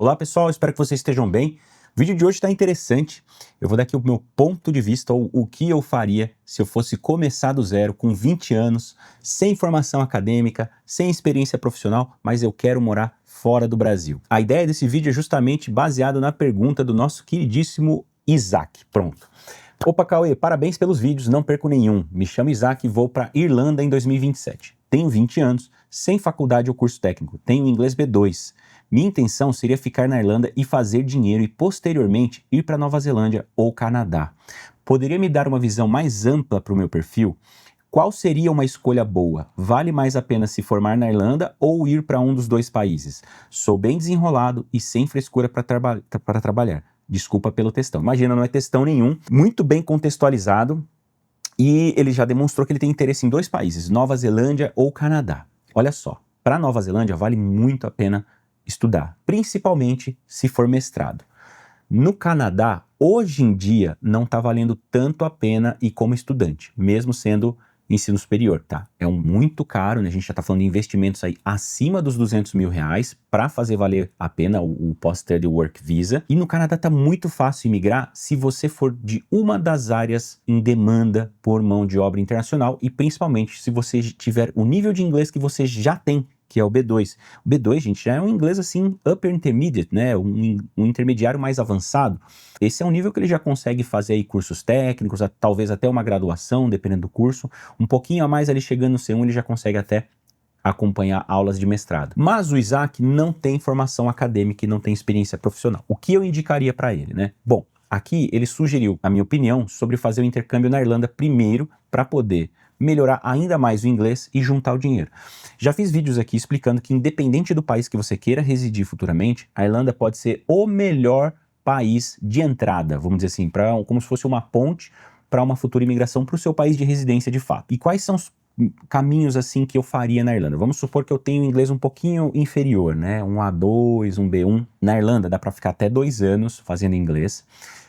Olá pessoal, espero que vocês estejam bem. O vídeo de hoje está interessante. Eu vou dar aqui o meu ponto de vista, ou o que eu faria se eu fosse começar do zero, com 20 anos, sem formação acadêmica, sem experiência profissional, mas eu quero morar fora do Brasil. A ideia desse vídeo é justamente baseado na pergunta do nosso queridíssimo Isaac. Pronto. Opa, Cauê, parabéns pelos vídeos, não perco nenhum. Me chamo Isaac e vou para Irlanda em 2027. Tenho 20 anos, sem faculdade ou curso técnico, tenho inglês B2. Minha intenção seria ficar na Irlanda e fazer dinheiro e, posteriormente, ir para Nova Zelândia ou Canadá. Poderia me dar uma visão mais ampla para o meu perfil? Qual seria uma escolha boa? Vale mais a pena se formar na Irlanda ou ir para um dos dois países? Sou bem desenrolado e sem frescura para trabalhar. Desculpa pelo textão. Imagina, não é textão nenhum. Muito bem contextualizado e ele já demonstrou que ele tem interesse em dois países, Nova Zelândia ou Canadá. Olha só, para Nova Zelândia vale muito a pena estudar, principalmente se for mestrado. No Canadá, hoje em dia, não está valendo tanto a pena ir como estudante, mesmo sendo ensino superior, tá? É muito caro, né? A gente já está falando de investimentos aí acima dos 200 mil reais para fazer valer a pena o Post-Study Work Visa. E no Canadá está muito fácil imigrar se você for de uma das áreas em demanda por mão de obra internacional e principalmente se você tiver o nível de inglês que você já tem, que é o B2. O B2, gente, já é um inglês assim, upper intermediate, né? Um intermediário mais avançado. Esse é um nível que ele já consegue fazer aí cursos técnicos, talvez até uma graduação, dependendo do curso. Um pouquinho a mais ali chegando no C1, ele já consegue até acompanhar aulas de mestrado. Mas o Isaac não tem formação acadêmica e não tem experiência profissional. O que eu indicaria para ele, né? Bom, aqui ele sugeriu, a minha opinião, sobre fazer o intercâmbio na Irlanda primeiro para poder melhorar ainda mais o inglês e juntar o dinheiro. Já fiz vídeos aqui explicando que independente do país que você queira residir futuramente, a Irlanda pode ser o melhor país de entrada, vamos dizer assim, como se fosse uma ponte para uma futura imigração para o seu país de residência de fato. E quais são os caminhos assim que eu faria na Irlanda? Vamos supor que eu tenho inglês um pouquinho inferior, né? Um A2, um B1. Na Irlanda dá para ficar até 2 anos fazendo inglês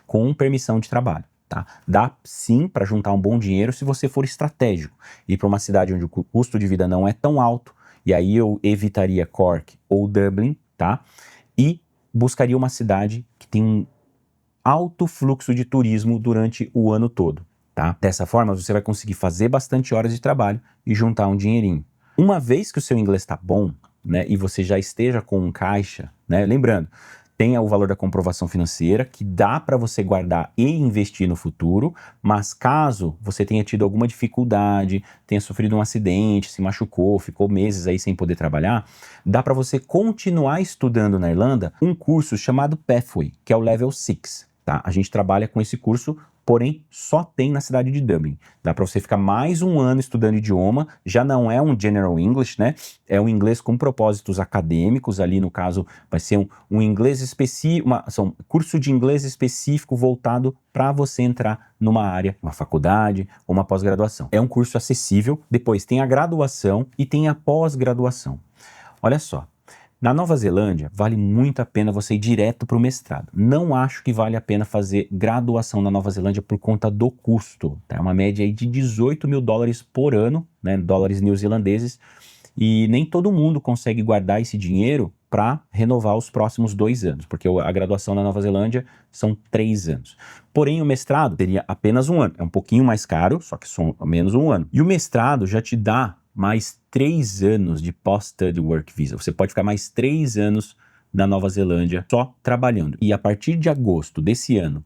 com permissão de trabalho. Tá? Dá sim para juntar um bom dinheiro se você for estratégico, ir para uma cidade onde o custo de vida não é tão alto, e aí eu evitaria Cork ou Dublin, tá? E buscaria uma cidade que tem um alto fluxo de turismo durante o ano todo, tá? Dessa forma você vai conseguir fazer bastante horas de trabalho e juntar um dinheirinho. Uma vez que o seu inglês está bom, né, e você já esteja com um caixa, né, lembrando, tem o valor da comprovação financeira, que dá para você guardar e investir no futuro, mas caso você tenha tido alguma dificuldade, tenha sofrido um acidente, se machucou, ficou meses aí sem poder trabalhar, dá para você continuar estudando na Irlanda um curso chamado Pathway, que é o Level 6. Tá? A gente trabalha com esse curso, porém só tem na cidade de Dublin. Dá para você ficar mais um ano estudando idioma, já não é um General English, né? É um inglês com propósitos acadêmicos, ali no caso vai ser um inglês específico, um curso de inglês específico voltado para você entrar numa área, uma faculdade ou uma pós-graduação. É um curso acessível, depois tem a graduação e tem a pós-graduação. Olha só. Na Nova Zelândia, vale muito a pena você ir direto para o mestrado. Não acho que vale a pena fazer graduação na Nova Zelândia por conta do custo. Tá? É uma média aí de 18 mil dólares por ano, né, dólares neozelandeses, e nem todo mundo consegue guardar esse dinheiro para renovar os próximos 2 anos, porque a graduação na Nova Zelândia são 3 anos. Porém, o mestrado teria apenas 1 ano. É um pouquinho mais caro, só que só menos 1 ano. E o mestrado já te dá mais 3 anos de Post-Study Work Visa. Você pode ficar mais 3 anos na Nova Zelândia só trabalhando. E a partir de agosto desse ano,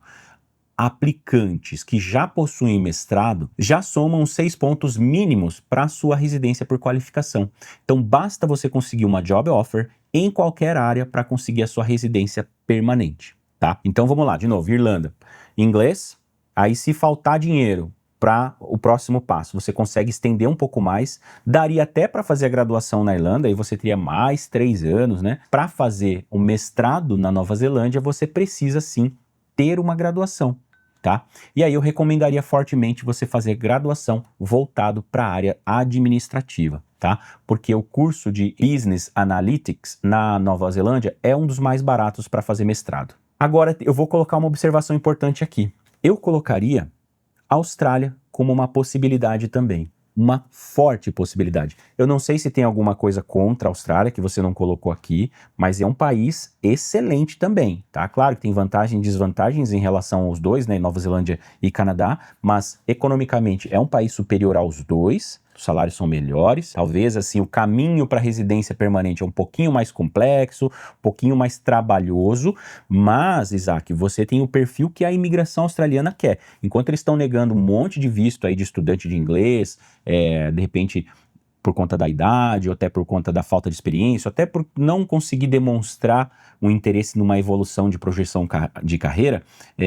aplicantes que já possuem mestrado já somam 6 pontos mínimos para a sua residência por qualificação. Então basta você conseguir uma job offer em qualquer área para conseguir a sua residência permanente, tá? Então vamos lá, de novo, Irlanda. Inglês, aí se faltar dinheiro para o próximo passo, você consegue estender um pouco mais, daria até para fazer a graduação na Irlanda, aí você teria mais 3 anos, né? Para fazer o mestrado na Nova Zelândia, você precisa sim ter uma graduação, tá? E aí eu recomendaria fortemente você fazer graduação voltado para a área administrativa, tá? Porque o curso de Business Analytics na Nova Zelândia é um dos mais baratos para fazer mestrado. Agora eu vou colocar uma observação importante aqui. Eu colocaria Austrália como uma possibilidade também. uma forte possibilidade. Eu não sei se tem alguma coisa contra a Austrália que você não colocou aqui, mas é um país excelente também, tá? Claro que tem vantagens e desvantagens em relação aos dois, né, Nova Zelândia e Canadá, mas economicamente é um país superior aos dois. Os salários são melhores, talvez assim o caminho para a residência permanente é um pouquinho mais complexo, um pouquinho mais trabalhoso, mas, Isaac, você tem o perfil que a imigração australiana quer. Enquanto eles estão negando um monte de visto aí de estudante de inglês, de repente por conta da idade, ou até por conta da falta de experiência, ou até por não conseguir demonstrar um interesse numa evolução de projeção de carreira,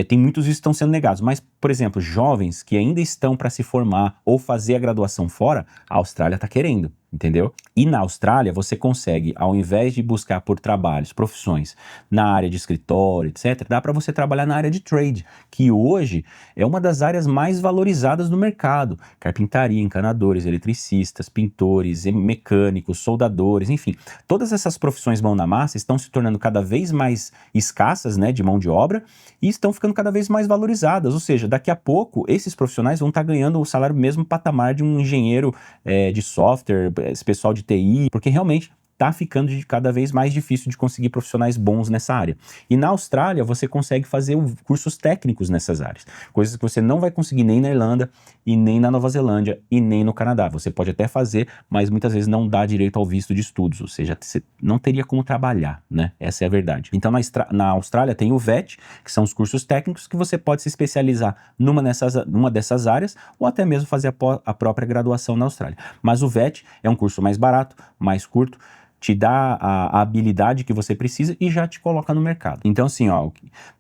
tem muitos vistos que estão sendo negados. Mas, por exemplo, jovens que ainda estão para se formar ou fazer a graduação fora, a Austrália está querendo. Entendeu? E na Austrália você consegue, ao invés de buscar por trabalhos, profissões na área de escritório, etc., dá para você trabalhar na área de trade, que hoje é uma das áreas mais valorizadas no mercado. Carpintaria, encanadores, eletricistas, pintores, mecânicos, soldadores, enfim. Todas essas profissões mão na massa estão se tornando cada vez mais escassas, né, de mão de obra e estão ficando cada vez mais valorizadas. Ou seja, daqui a pouco esses profissionais vão estar ganhando o salário mesmo patamar de um engenheiro de software, esse pessoal de TI, porque realmente está ficando cada vez mais difícil de conseguir profissionais bons nessa área. E na Austrália você consegue fazer cursos técnicos nessas áreas, coisas que você não vai conseguir nem na Irlanda, e nem na Nova Zelândia, e nem no Canadá. Você pode até fazer, mas muitas vezes não dá direito ao visto de estudos, ou seja, você não teria como trabalhar, né? Essa é a verdade. Então na Austrália tem o VET, que são os cursos técnicos que você pode se especializar numa dessas áreas, ou até mesmo fazer a própria graduação na Austrália. Mas o VET é um curso mais barato, mais curto, te dá a habilidade que você precisa e já te coloca no mercado. Então, assim, ó,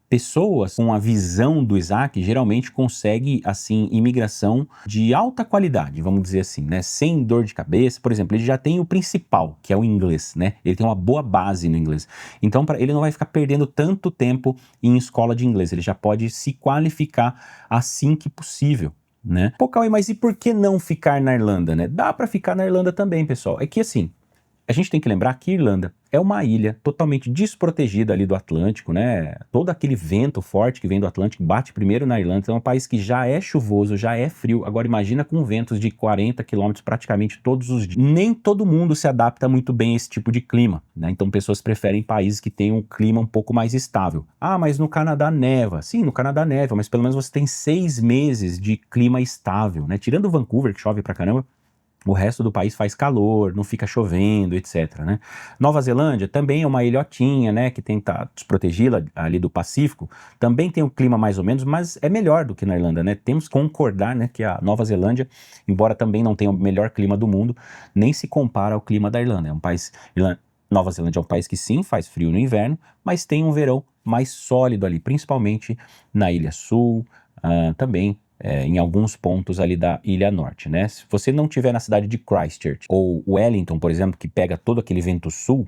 pessoas com a visão do Isaac geralmente conseguem, assim, imigração de alta qualidade, vamos dizer assim, né? Sem dor de cabeça. Por exemplo, ele já tem o principal, que é o inglês, né? Ele tem uma boa base no inglês. Então, ele não vai ficar perdendo tanto tempo em escola de inglês. Ele já pode se qualificar assim que possível, né? Pô, Cauê, mas e por que não ficar na Irlanda, né? Dá para ficar na Irlanda também, pessoal. É que, assim, a gente tem que lembrar que a Irlanda é uma ilha totalmente desprotegida ali do Atlântico, né? Todo aquele vento forte que vem do Atlântico bate primeiro na Irlanda. Então é um país que já é chuvoso, já é frio. Agora imagina com ventos de 40 quilômetros praticamente todos os dias. Nem todo mundo se adapta muito bem a esse tipo de clima, né? Então pessoas preferem países que têm um clima um pouco mais estável. Ah, mas no Canadá neva. Sim, no Canadá neva, mas pelo menos você tem 6 meses de clima estável, né? Tirando Vancouver, que chove pra caramba, o resto do país faz calor, não fica chovendo, etc, né? Nova Zelândia também é uma ilhotinha, né, que tenta desprotegê-la ali do Pacífico, também tem um clima mais ou menos, mas é melhor do que na Irlanda, né? Temos que concordar, né, que a Nova Zelândia, embora também não tenha o melhor clima do mundo, nem se compara ao clima da Irlanda. É um país, Nova Zelândia é um país que sim, faz frio no inverno, mas tem um verão mais sólido ali, principalmente na Ilha Sul, também em alguns pontos ali da Ilha Norte, né? Se você não estiver na cidade de Christchurch ou Wellington, por exemplo, que pega todo aquele vento sul,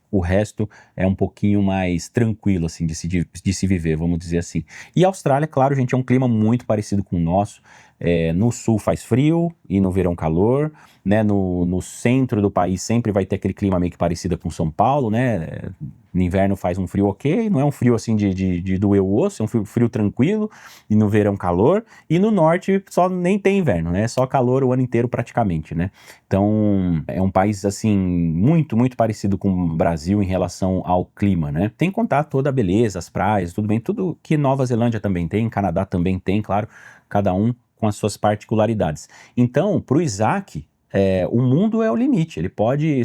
o resto é um pouquinho mais tranquilo, assim, de se viver, vamos dizer assim. E a Austrália, claro, gente, é um clima muito parecido com o nosso. No sul faz frio e no verão calor, né? No centro do país sempre vai ter aquele clima meio que parecido com São Paulo, né? No inverno faz um frio ok, não é um frio assim de doer o osso, é um frio tranquilo, e no verão calor, e no norte só nem tem inverno, né? É só calor o ano inteiro praticamente, né? Então é um país assim muito, muito parecido com o Brasil em relação ao clima, né? Tem que contar toda a beleza, as praias, tudo bem, tudo que Nova Zelândia também tem, Canadá também tem, claro, cada um com as suas particularidades. Então, para o Isaac, o mundo é o limite, ele pode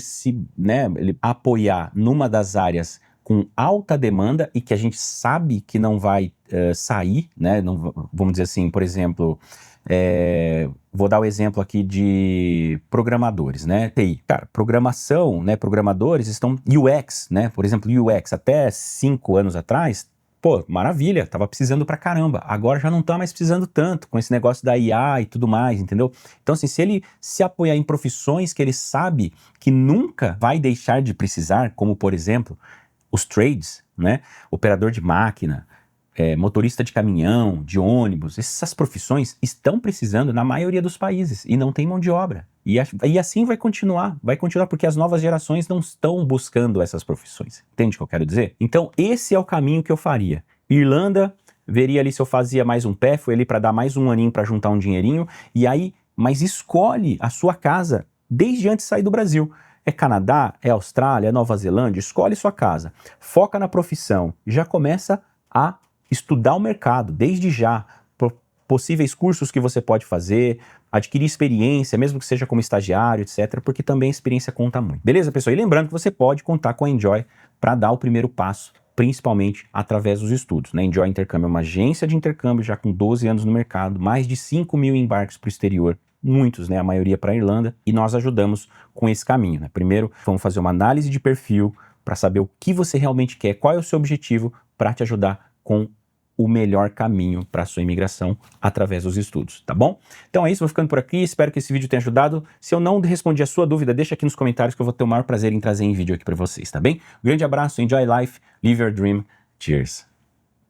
ele apoiar numa das áreas com alta demanda e que a gente sabe que não vai sair, né? Não, vamos dizer assim, por exemplo, vou dar o exemplo aqui de programadores, né? TI. Cara, programação, né? Programadores estão UX, né? Por exemplo, UX, até 5 anos atrás, pô, maravilha, tava precisando pra caramba. Agora já não tá mais precisando tanto, com esse negócio da IA e tudo mais, entendeu? Então, assim, se ele se apoiar em profissões que ele sabe que nunca vai deixar de precisar, como, por exemplo, os trades, né? Operador de máquina, motorista de caminhão, de ônibus, essas profissões estão precisando na maioria dos países e não tem mão de obra. E assim vai continuar porque as novas gerações não estão buscando essas profissões. Entende o que eu quero dizer? Então esse é o caminho que eu faria. Irlanda, veria ali se eu fazia mais um pé, foi ali para dar mais um aninho para juntar um dinheirinho, e aí mas escolhe a sua casa desde antes de sair do Brasil. É Canadá, é Austrália, é Nova Zelândia, escolhe sua casa. Foca na profissão, já começa a estudar o mercado, desde já, possíveis cursos que você pode fazer, adquirir experiência, mesmo que seja como estagiário, etc., porque também a experiência conta muito. Beleza, pessoal? E lembrando que você pode contar com a Enjoy para dar o primeiro passo, principalmente através dos estudos, né? Enjoy Intercâmbio é uma agência de intercâmbio já com 12 anos no mercado, mais de 5 mil embarques para o exterior, muitos, né? A maioria para a Irlanda, e nós ajudamos com esse caminho, né? Primeiro, vamos fazer uma análise de perfil para saber o que você realmente quer, qual é o seu objetivo, para te ajudar com o melhor caminho para a sua imigração através dos estudos, tá bom? Então é isso, vou ficando por aqui, espero que esse vídeo tenha ajudado. Se eu não respondi a sua dúvida, deixa aqui nos comentários que eu vou ter o maior prazer em trazer em vídeo aqui para vocês, tá bem? Um grande abraço, enjoy life, live your dream, cheers!